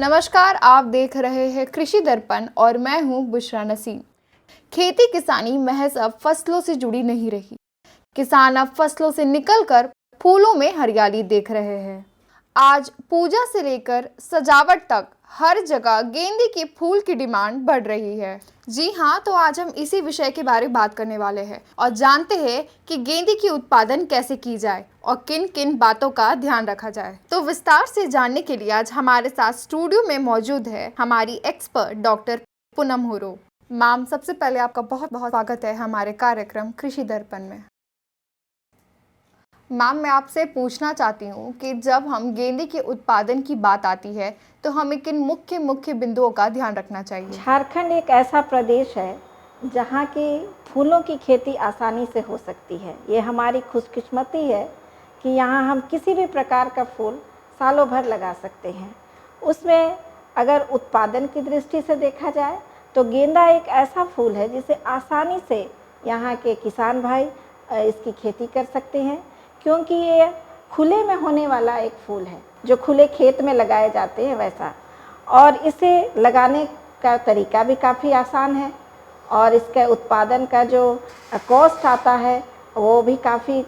नमस्कार, आप देख रहे हैं कृषि दर्पण और मैं हूं बुशरा नसीम। खेती किसानी महज अब फसलों से जुड़ी नहीं रही। किसान अब फसलों से निकलकर फूलों में हरियाली देख रहे हैं। आज पूजा से लेकर सजावट तक हर जगह गेंदे के फूल की डिमांड बढ़ रही है। जी हाँ, तो आज हम इसी विषय के बारे में बात करने वाले हैं और जानते हैं कि गेंदे की उत्पादन कैसे की जाए और किन किन बातों का ध्यान रखा जाए। तो विस्तार से जानने के लिए आज हमारे साथ स्टूडियो में मौजूद है हमारी एक्सपर्ट डॉक्टर पूनम हुरो। मैम, सबसे पहले आपका बहुत बहुत स्वागत है हमारे कार्यक्रम कृषि दर्पण में। मैम, मैं आपसे पूछना चाहती हूँ कि जब हम गेंदे के उत्पादन की बात आती है तो हमें किन मुख्य मुख्य बिंदुओं का ध्यान रखना चाहिए। झारखंड एक ऐसा प्रदेश है जहाँ की फूलों की खेती आसानी से हो सकती है। ये हमारी खुशकिस्मती है कि यहाँ हम किसी भी प्रकार का फूल सालों भर लगा सकते हैं। उसमें अगर उत्पादन की दृष्टि से देखा जाए तो गेंदा एक ऐसा फूल है जिसे आसानी से यहाँ के किसान भाई इसकी खेती कर सकते हैं, क्योंकि ये खुले में होने वाला एक फूल है, जो खुले खेत में लगाए जाते हैं वैसा। और इसे लगाने का तरीका भी काफ़ी आसान है और इसके उत्पादन का जो कॉस्ट आता है वो भी काफ़ी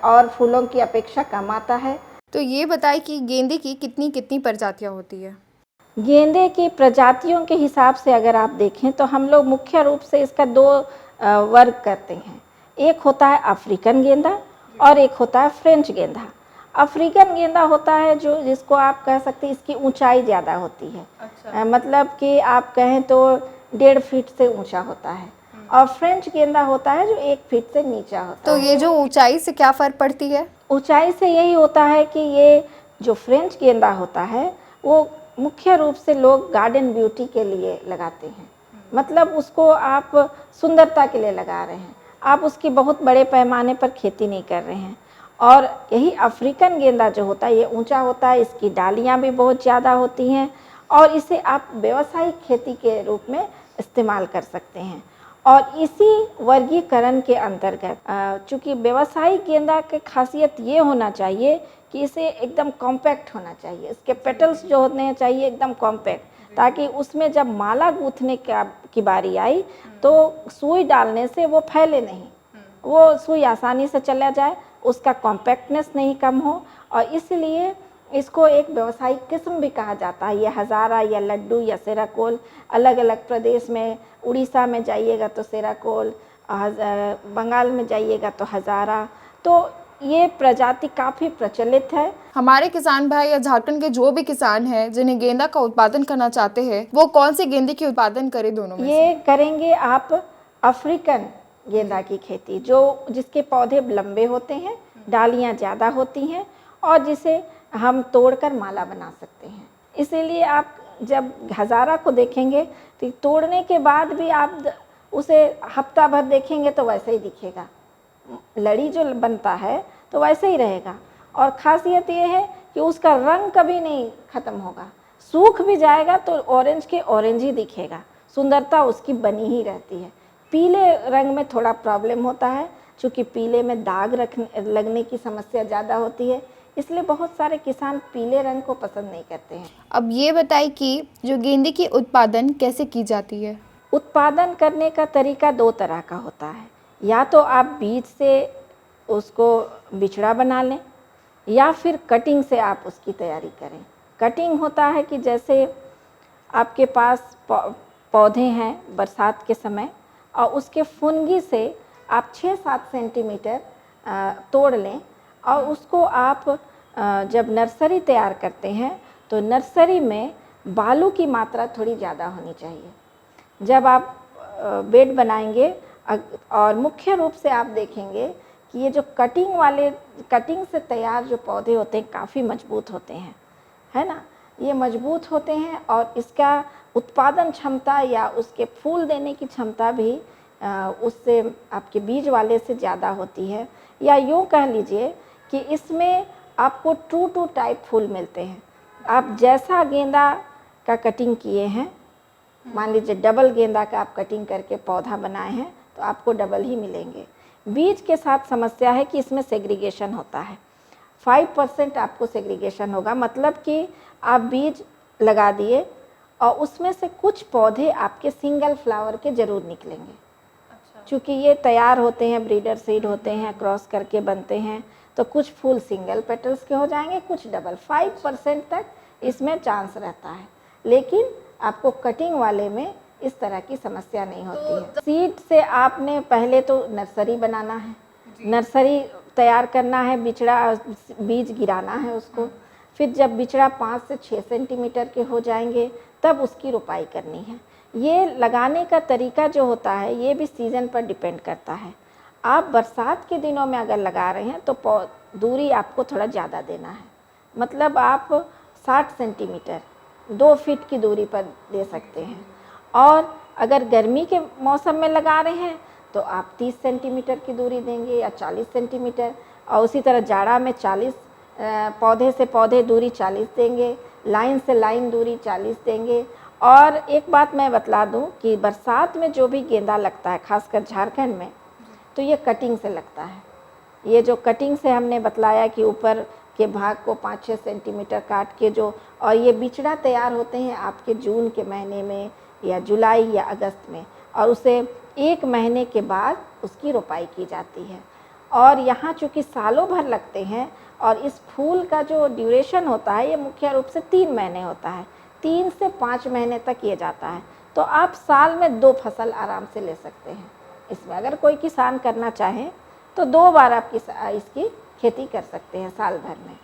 और फूलों की अपेक्षा कम आता है। तो ये बताइए कि गेंदे की कितनी कितनी प्रजातियाँ होती है। गेंदे की प्रजातियों के हिसाब से अगर आप देखें तो हम लोग मुख्य रूप से इसका दो वर्ग करते हैं। एक होता है अफ्रीकन गेंदा और एक होता है फ्रेंच गेंदा। अफ्रीकन गेंदा होता है जो जिसको आप कह सकते हैं इसकी ऊंचाई ज़्यादा होती है। अच्छा। मतलब कि आप कहें तो 1.5 फीट से ऊंचा होता है। और फ्रेंच गेंदा होता है जो 1 फीट से नीचा होता तो है। ये जो ऊंचाई से क्या फ़र्क पड़ती है। ऊंचाई से यही होता है कि ये जो फ्रेंच गेंदा होता है वो मुख्य रूप से लोग गार्डन ब्यूटी के लिए लगाते हैं। मतलब उसको आप सुंदरता के लिए लगा रहे हैं, आप उसकी बहुत बड़े पैमाने पर खेती नहीं कर रहे हैं। और यही अफ्रीकन गेंदा जो होता है ये ऊंचा होता है, इसकी डालियां भी बहुत ज़्यादा होती हैं और इसे आप व्यावसायिक खेती के रूप में इस्तेमाल कर सकते हैं। और इसी वर्गीकरण के अंतर्गत चूँकि व्यावसायिक गेंदा की खासियत ये होना चाहिए कि इसे एकदम कॉम्पैक्ट होना चाहिए, इसके पेटल्स जो होने चाहिए एकदम कॉम्पैक्ट, ताकि उसमें जब माला गूंथने की बारी आई तो सुई डालने से वो फैले नहीं, वो सुई आसानी से चला जाए, उसका कॉम्पैक्टनेस नहीं कम हो। और इसलिए इसको एक व्यावसायिक किस्म भी कहा जाता है। ये हज़ारा या लड्डू या सेराकोल, अलग अलग प्रदेश में, उड़ीसा में जाइएगा तो सेराकोल, बंगाल में जाइएगा तो हज़ारा। तो ये प्रजाति काफ़ी प्रचलित है। हमारे किसान भाई या झारखंड के जो भी किसान हैं जिन्हें गेंदा का उत्पादन करना चाहते हैं, वो कौन से गेंदे की उत्पादन करें दोनों में ये करेंगे आप अफ्रीकन गेंदा की खेती, जो जिसके पौधे लंबे होते हैं, डालियां ज़्यादा होती हैं और जिसे हम तोड़कर माला बना सकते हैं। इसीलिए आप जब हज़ारा को देखेंगे तो तोड़ने के बाद भी आप उसे हफ्ता भर देखेंगे तो वैसे ही दिखेगा, लड़ी जो बनता है तो वैसे ही रहेगा। और ख़ासियत ये है कि उसका रंग कभी नहीं ख़त्म होगा, सूख भी जाएगा तो ऑरेंज के ऑरेंज ही दिखेगा, सुंदरता उसकी बनी ही रहती है। पीले रंग में थोड़ा प्रॉब्लम होता है, क्योंकि पीले में दाग लगने की समस्या ज़्यादा होती है, इसलिए बहुत सारे किसान पीले रंग को पसंद नहीं करते हैं। अब ये बताइए कि जो गेंदे की उत्पादन कैसे की जाती है। उत्पादन करने का तरीका दो तरह का होता है, या तो आप बीज से उसको बिछड़ा बना लें या फिर कटिंग से आप उसकी तैयारी करें। कटिंग होता है कि जैसे आपके पास पौधे हैं बरसात के समय और उसके फुनगी से आप 6-7 सेंटीमीटर तोड़ लें और उसको आप जब नर्सरी तैयार करते हैं तो नर्सरी में बालू की मात्रा थोड़ी ज़्यादा होनी चाहिए। जब आप बेड बनाएंगे और मुख्य रूप से आप देखेंगे कि ये जो कटिंग से तैयार जो पौधे होते हैं काफ़ी मजबूत होते हैं, है ना, ये मजबूत होते हैं और इसका उत्पादन क्षमता या उसके फूल देने की क्षमता भी उससे आपके बीज वाले से ज़्यादा होती है। या यूँ कह लीजिए कि इसमें आपको 2 टाइप फूल मिलते हैं। आप जैसा गेंदा का कटिंग किए हैं, मान लीजिए डबल गेंदा का आप कटिंग करके पौधा बनाए हैं तो आपको डबल ही मिलेंगे। बीज के साथ समस्या है कि इसमें सेग्रीगेशन होता है, 5% आपको सेग्रीगेशन होगा, मतलब कि आप बीज लगा दिए और उसमें से कुछ पौधे आपके सिंगल फ्लावर के ज़रूर निकलेंगे। चूँकि ये तैयार होते हैं, ब्रीडर सीड होते हैं, क्रॉस करके बनते हैं, तो कुछ फूल सिंगल पेटल्स के हो जाएंगे, कुछ डबल। 5% तक इसमें चांस रहता है, लेकिन आपको कटिंग वाले में इस तरह की समस्या नहीं होती है। सीड से आपने पहले तो नर्सरी बनाना है, नर्सरी तैयार करना है, बिचड़ा बीज गिराना है उसको। फिर जब बिचड़ा 5 से 6 सेंटीमीटर के हो जाएंगे तब उसकी रोपाई करनी है। ये लगाने का तरीका जो होता है ये भी सीज़न पर डिपेंड करता है। आप बरसात के दिनों में अगर लगा रहे हैं तो दूरी आपको थोड़ा ज़्यादा देना है, मतलब आप 60 सेंटीमीटर 2 फीट की दूरी पर दे सकते हैं। और अगर गर्मी के मौसम में लगा रहे हैं तो आप 30 सेंटीमीटर की दूरी देंगे या 40 सेंटीमीटर, और उसी तरह जाड़ा में 40 पौधे से पौधे दूरी 40 देंगे, लाइन से लाइन दूरी 40 देंगे। और एक बात मैं बतला दूं कि बरसात में जो भी गेंदा लगता है, खासकर झारखंड में, तो ये कटिंग से लगता है। ये जो कटिंग से हमने बतलाया कि ऊपर के भाग को 5-6 सेंटीमीटर काट के जो, और ये बिचड़ा तैयार होते हैं आपके जून के महीने में या जुलाई या अगस्त में, और उसे 1 महीने के बाद उसकी रोपाई की जाती है। और यहाँ चूँकि सालों भर लगते हैं और इस फूल का जो ड्यूरेशन होता है ये मुख्य रूप से 3 महीने होता है, 3 से 5 महीने तक ये जाता है। तो आप साल में 2 फसल आराम से ले सकते हैं इसमें। अगर कोई किसान करना चाहे तो 2 बार आप इसकी खेती कर सकते हैं साल भर में।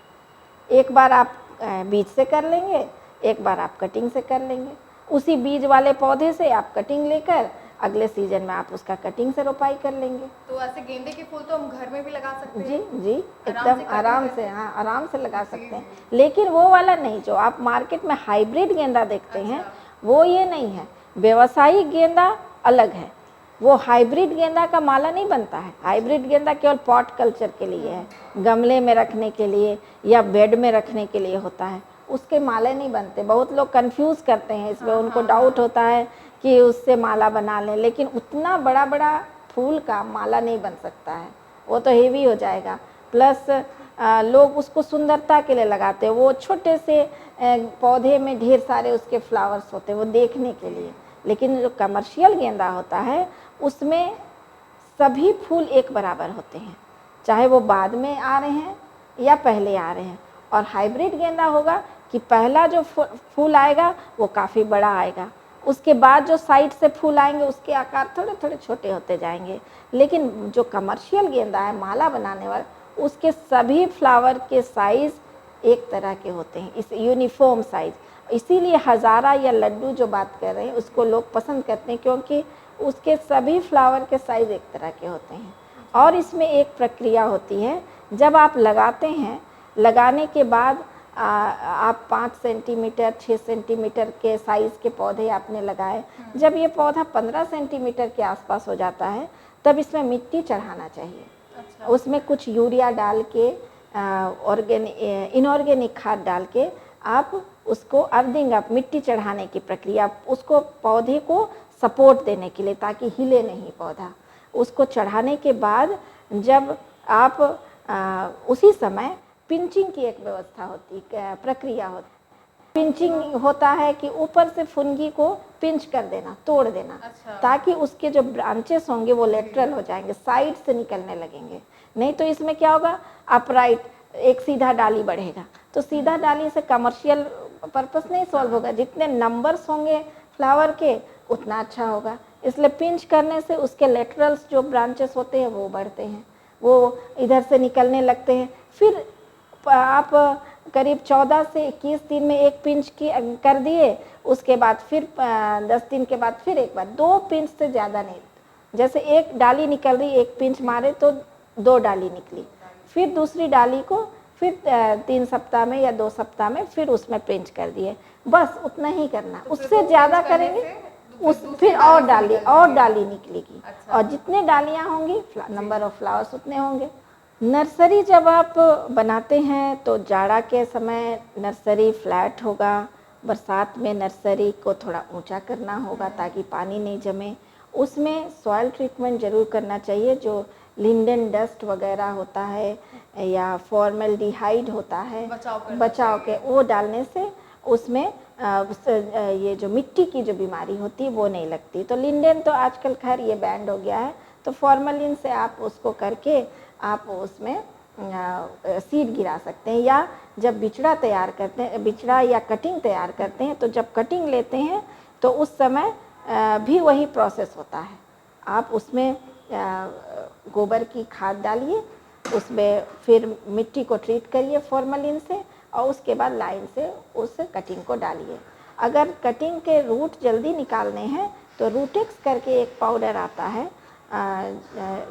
एक बार आप बीज से कर लेंगे, एक बार आप कटिंग से कर लेंगे। उसी बीज वाले पौधे से आप कटिंग लेकर अगले सीजन में आप उसका कटिंग से रोपाई कर लेंगे। तो ऐसे गेंदे के फूल तो हम घर में भी लगा सकते हैं? जी जी, एकदम आराम से, हाँ आराम से लगा सकते हैं। लेकिन वो वाला नहीं जो आप मार्केट में हाइब्रिड गेंदा देखते हैं, वो ये नहीं है। व्यावसायिक गेंदा अलग है, वो हाइब्रिड गेंदा का माला नहीं बनता है। हाइब्रिड गेंदा केवल पॉट कल्चर के लिए है, गमले में रखने के लिए या बेड में रखने के लिए होता है, उसके माले नहीं बनते। बहुत लोग कंफ्यूज करते हैं इसमें, उनको डाउट होता है कि उससे माला बना लें, लेकिन उतना बड़ा बड़ा फूल का माला नहीं बन सकता है, वो तो हेवी हो जाएगा। प्लस लोग उसको सुंदरता के लिए लगाते हैं, वो छोटे से पौधे में ढेर सारे उसके फ्लावर्स होते हैं वो देखने के लिए। लेकिन जो कमर्शियल गेंदा होता है उसमें सभी फूल एक बराबर होते हैं, चाहे वो बाद में आ रहे हैं या पहले आ रहे हैं। और हाइब्रिड गेंदा होगा कि पहला जो फूल आएगा वो काफ़ी बड़ा आएगा, उसके बाद जो साइड से फूल आएंगे उसके आकार थोड़े थोड़े छोटे होते जाएंगे। लेकिन जो कमर्शियल गेंदा है माला बनाने वाला, उसके सभी फ्लावर के साइज़ एक तरह के होते हैं, इस यूनिफॉर्म साइज़। इसीलिए हज़ारा या लड्डू जो बात कर रहे हैं उसको लोग पसंद करते हैं, क्योंकि उसके सभी फ्लावर के साइज़ एक तरह के होते हैं। और इसमें एक प्रक्रिया होती है, जब आप लगाते हैं, लगाने के बाद आप 5 सेंटीमीटर 6 सेंटीमीटर के साइज़ के पौधे आपने लगाए, जब ये पौधा 15 सेंटीमीटर के आसपास हो जाता है तब इसमें मिट्टी चढ़ाना चाहिए। उसमें कुछ यूरिया डाल के इनऑर्गेनिक खाद डाल के आप उसको अर्थिंग अप, मिट्टी चढ़ाने की प्रक्रिया, उसको पौधे को सपोर्ट देने के लिए ताकि हिले नहीं पौधा। उसको चढ़ाने के बाद जब आप उसी समय पिंचिंग की एक व्यवस्था होती, प्रक्रिया होती। पिंचिंग होता है कि ऊपर से फुनगी को पिंच कर देना, तोड़ देना, ताकि उसके जो ब्रांचेस होंगे वो लेटरल हो जाएंगे, साइड से निकलने लगेंगे। नहीं तो इसमें क्या होगा, अपराइट एक सीधा डाली बढ़ेगा, तो सीधा डाली से कमर्शियल पर्पस नहीं सॉल्व होगा। जितने नंबर्स होंगे फ्लावर के उतना अच्छा होगा। इसलिए पिंच करने से उसके लेटरल्स जो ब्रांचेस होते हैं वो बढ़ते हैं, वो इधर से निकलने लगते हैं। फिर आप करीब 14 से 21 दिन में एक पिंच की कर दिए, उसके बाद फिर 10 दिन के बाद फिर एक बार, 2 पिंच से ज़्यादा नहीं। जैसे एक डाली निकल रही, एक पिंच मारे तो 2 डाली निकली, फिर दूसरी डाली को फिर 3 सप्ताह में या 2 सप्ताह में फिर उसमें पिंच कर दिए, बस उतना ही करना। उससे ज़्यादा करेंगे उस फिर और डाली निकलेगी। और जितने डालियाँ होंगी नंबर ऑफ फ्लावर्स उतने होंगे। नर्सरी जब आप बनाते हैं तो जाड़ा के समय नर्सरी फ्लैट होगा, बरसात में नर्सरी को थोड़ा ऊंचा करना होगा ताकि पानी नहीं जमे। उसमें सॉइल ट्रीटमेंट ज़रूर करना चाहिए, जो लिंडन डस्ट वगैरह होता है या फॉर्मल्डिहाइड होता है, बचाव के, वो डालने से उसमें ये जो मिट्टी की जो बीमारी होती है वो नहीं लगती। तो लिंडेन तो आजकल खैर ये बैंड हो गया है, तो फॉर्मलिन से आप उसको करके आप उसमें सीड गिरा सकते हैं। या जब बिचड़ा तैयार करते हैं, बिचड़ा या कटिंग तैयार करते हैं, तो जब कटिंग लेते हैं तो उस समय भी वही प्रोसेस होता है। आप उसमें गोबर की खाद डालिए, उसमें फिर मिट्टी को ट्रीट करिए फॉर्मलिन से, और उसके बाद लाइन से उस कटिंग को डालिए। अगर कटिंग के रूट जल्दी निकालने हैं तो रूटेक्स करके एक पाउडर आता है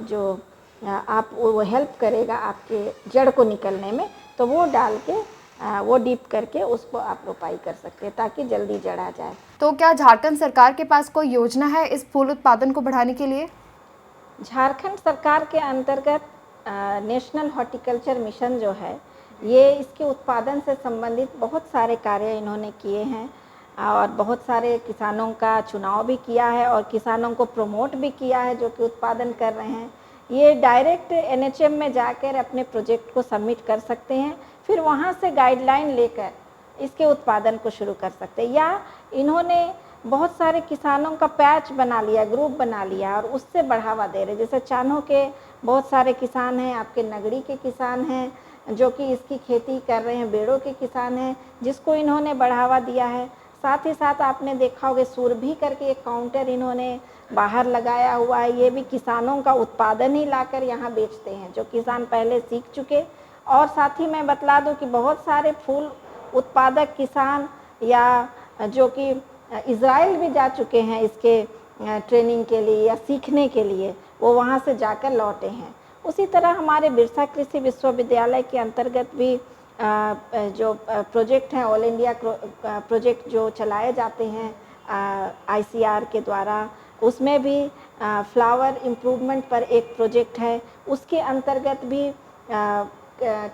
जो आप वो हेल्प करेगा आपके जड़ को निकलने में, तो वो डाल के वो डीप करके उसको आप रोपाई कर सकते हैं ताकि जल्दी जड़ आ जाए। तो क्या झारखंड सरकार के पास कोई योजना है इस फूल उत्पादन को बढ़ाने के लिए? झारखंड सरकार के अंतर्गत नेशनल हॉर्टिकल्चर मिशन जो है, ये इसके उत्पादन से संबंधित बहुत सारे कार्य इन्होंने किए हैं और बहुत सारे किसानों का चुनाव भी किया है और किसानों को प्रमोट भी किया है जो कि उत्पादन कर रहे हैं। ये डायरेक्ट NHM में जाकर अपने प्रोजेक्ट को सबमिट कर सकते हैं, फिर वहाँ से गाइडलाइन लेकर इसके उत्पादन को शुरू कर सकते हैं। या इन्होंने बहुत सारे किसानों का पैच बना लिया, ग्रुप बना लिया और उससे बढ़ावा दे रहे। जैसे चान्हो के बहुत सारे किसान हैं, आपके नगड़ी के किसान हैं जो कि इसकी खेती कर रहे हैं, बेड़ों के किसान हैं जिसको इन्होंने बढ़ावा दिया है। साथ ही साथ आपने देखा होगा सुरभि करके एक काउंटर इन्होंने बाहर लगाया हुआ है, ये भी किसानों का उत्पादन ही लाकर यहाँ बेचते हैं जो किसान पहले सीख चुके। और साथ ही मैं बतला दूँ कि बहुत सारे फूल उत्पादक किसान या जो कि इज़राइल भी जा चुके हैं इसके ट्रेनिंग के लिए या सीखने के लिए, वो वहाँ से जाकर लौटे हैं। उसी तरह हमारे बिरसा कृषि विश्वविद्यालय के अंतर्गत भी जो प्रोजेक्ट हैं, ऑल इंडिया प्रोजेक्ट जो चलाए जाते हैं ICR के द्वारा, उसमें भी फ्लावर इम्प्रूवमेंट पर एक प्रोजेक्ट है। उसके अंतर्गत भी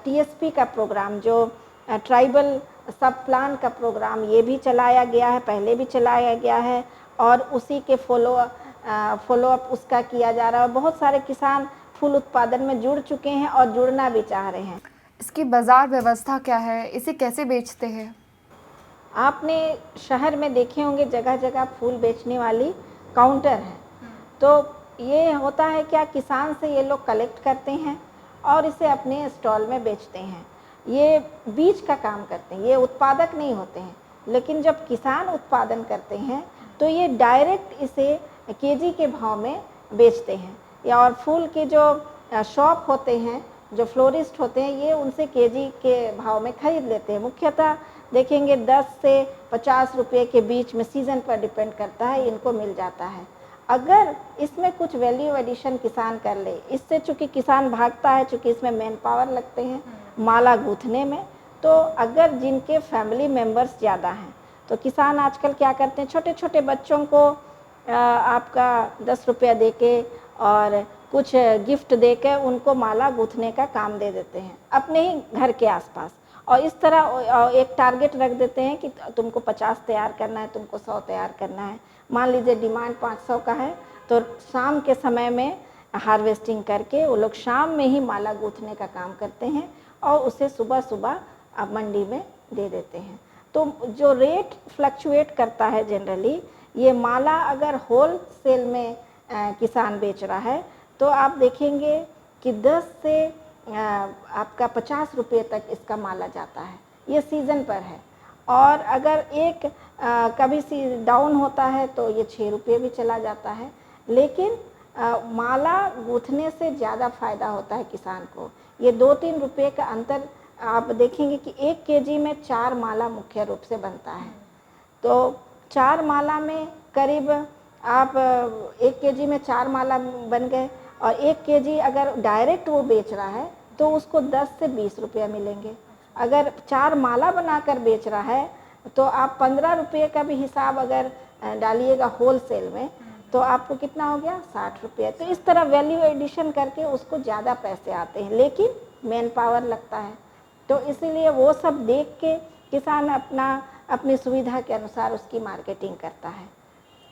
TSP का प्रोग्राम जो ट्राइबल सब प्लान का प्रोग्राम ये भी चलाया गया है, पहले भी चलाया गया है और उसी के फॉलोअप उसका किया जा रहा है। बहुत सारे किसान फूल उत्पादन में जुड़ चुके हैं और जुड़ना भी चाह रहे हैं। इसकी बाजार व्यवस्था क्या है, इसे कैसे बेचते हैं? आपने शहर में देखे होंगे जगह जगह फूल बेचने वाली काउंटर हैं। तो ये होता है क्या, किसान से ये लोग कलेक्ट करते हैं और इसे अपने स्टॉल में बेचते हैं। ये बीज का काम करते हैं, ये उत्पादक नहीं होते हैं। लेकिन जब किसान उत्पादन करते हैं तो ये डायरेक्ट इसे केजी के भाव में बेचते हैं। या और फूल के जो शॉप होते हैं, जो फ्लोरिस्ट होते हैं, ये उनसे केजी के भाव में खरीद लेते हैं। मुख्यतः देखेंगे 10 से 50 रुपये के बीच में, सीज़न पर डिपेंड करता है, इनको मिल जाता है। अगर इसमें कुछ वैल्यू एडिशन किसान कर ले, इससे चूँकि किसान भागता है, चूँकि इसमें मैन पावर लगते हैं माला गूँथने में, तो अगर जिनके फैमिली मेम्बर्स ज़्यादा हैं तो किसान आजकल क्या करते हैं, छोटे छोटे बच्चों को आपका 10 रुपया दे के और कुछ गिफ्ट दे के उनको माला गूँथने का काम दे देते हैं अपने ही घर के आसपास। और इस तरह एक टारगेट रख देते हैं कि तुमको 50 तैयार करना है, तुमको 100 तैयार करना है। मान लीजिए डिमांड 500 का है, तो शाम के समय में हार्वेस्टिंग करके वो लोग शाम में ही माला गूँथने का काम करते हैं और उसे सुबह सुबह आप मंडी में दे देते हैं। तो जो रेट फ्लक्चुएट करता है जनरली, ये माला अगर होल सेल में किसान बेच रहा है तो आप देखेंगे कि 10 से आपका 50 रुपये तक इसका माला जाता है। ये सीज़न पर है। और अगर एक कभी डाउन होता है तो ये 6 रुपये भी चला जाता है। लेकिन माला गूँथने से ज़्यादा फ़ायदा होता है किसान को। ये 2-3 रुपये का अंतर आप देखेंगे कि 1 केजी में 4 माला मुख्य रूप से बनता है। तो 4 माला में करीब आप 1 केजी में 4 माला बन गए और 1 केजी अगर डायरेक्ट वो बेच रहा है तो उसको 10 से 20 रुपया मिलेंगे। अगर 4 माला बनाकर बेच रहा है तो आप 15 रुपये का भी हिसाब अगर डालिएगा होल सेल में तो आपको कितना हो गया, 60 रुपये। तो इस तरह वैल्यू एडिशन करके उसको ज़्यादा पैसे आते हैं, लेकिन मैन पावर लगता है। तो इसीलिए वो सब देख के किसान अपनी सुविधा के अनुसार उसकी मार्केटिंग करता है।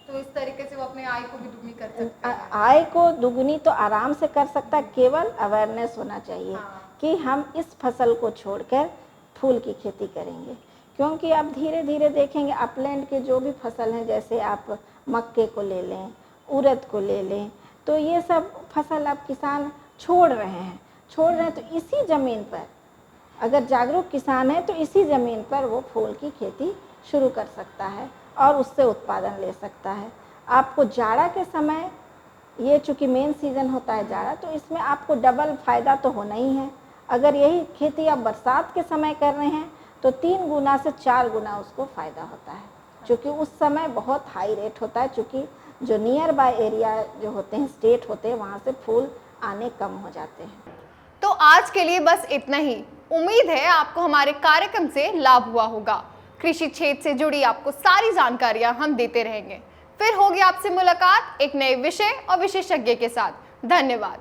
तो इस तरीके से वो अपने आय को भी दुगनी कर सकते हैं। आय को दुगनी तो आराम से कर सकता है, केवल अवेयरनेस होना चाहिए कि हम इस फसल को छोड़कर फूल की खेती करेंगे। क्योंकि आप धीरे धीरे देखेंगे अपलैंड के जो भी फसल हैं, जैसे आप मक्के को ले लें, उड़द को ले लें, तो ये सब फसल अब किसान छोड़ रहे हैं। तो इसी ज़मीन पर अगर जागरूक किसान है तो इसी ज़मीन पर वो फूल की खेती शुरू कर सकता है और उससे उत्पादन ले सकता है। आपको जाड़ा के समय, ये चूँकि मेन सीज़न होता है जाड़ा, तो इसमें आपको डबल फ़ायदा तो होना ही है। अगर यही खेती आप बरसात के समय कर रहे हैं तो 3 गुना से 4 गुना उसको फ़ायदा होता है, क्योंकि उस समय बहुत हाई रेट होता है, क्योंकि जो नियर बाय एरिया जो होते हैं, स्टेट होते हैं, वहाँ से फूल आने कम हो जाते हैं। तो आज के लिए बस इतना ही। उम्मीद है आपको हमारे कार्यक्रम से लाभ हुआ होगा। कृषि क्षेत्र से जुड़ी आपको सारी जानकारियां हम देते रहेंगे। फिर होगी आपसे मुलाकात एक नए विषय और विशेषज्ञ के साथ। धन्यवाद।